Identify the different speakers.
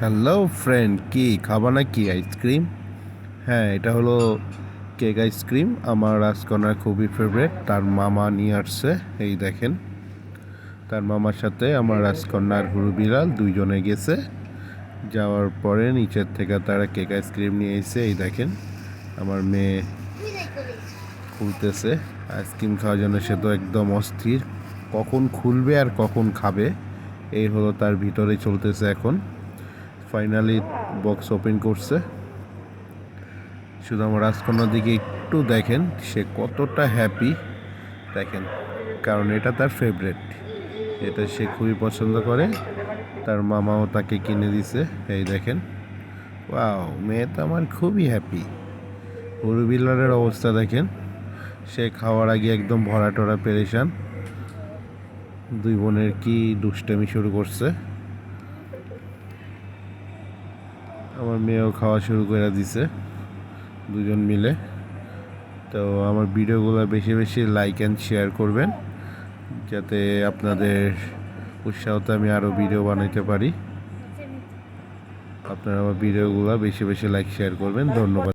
Speaker 1: Hello friend, কি খাবা নাকি আইসক্রিম? হ্যাঁ, এটা হলো কেক আইসক্রিম। আমার রাজকন্যার খুবই ফেভারেট। তার মামা নিয়ে আসছে। এই দেখেন, তার মামার সাথে আমার রাজকন্যার হুরু বিড়াল দুইজনে গেছে। যাওয়ার পরে নিচের থেকে তারা কেক আইসক্রিম নিয়ে এসে এই দেখেন আমার মেয়ে খুলতেছে আইসক্রিম খাওয়ার জন্য। সে তো একদম অস্থির, কখন খুলবে আর কখন খাবে, এই হলো তার ভিতরে চলতেছে এখন। ফাইনালি বক্স ওপেন করছে। শুধু আমার রাজকন্যার দিকে একটু দেখেন, সে কতটা হ্যাপি দেখেন, কারণ এটা তার ফেভারেট, এটা সে খুবই পছন্দ করে। তার মামাও তাকে কিনে দিছে। এই দেখেন, ওয়াও, মেয়ে তো আমার খুবই হ্যাপি। হরু বিলারের অবস্থা দেখেন, সে খাওয়ার আগে একদম ভরা টরা পেরেশান। দুই বোনের কি দুষ্টামি শুরু করছে। আমার মেয়েও খাওয়া শুরু করে দিছে দুজন মিলে। তো আমার ভিডিওগুলো বেশি বেশি লাইক অ্যান্ড শেয়ার করবেন, যাতে আপনাদের উৎসাহতে আমি আরও ভিডিও বানাইতে পারি। আপনারা আমার ভিডিওগুলো বেশি বেশি লাইক শেয়ার করবেন। ধন্যবাদ।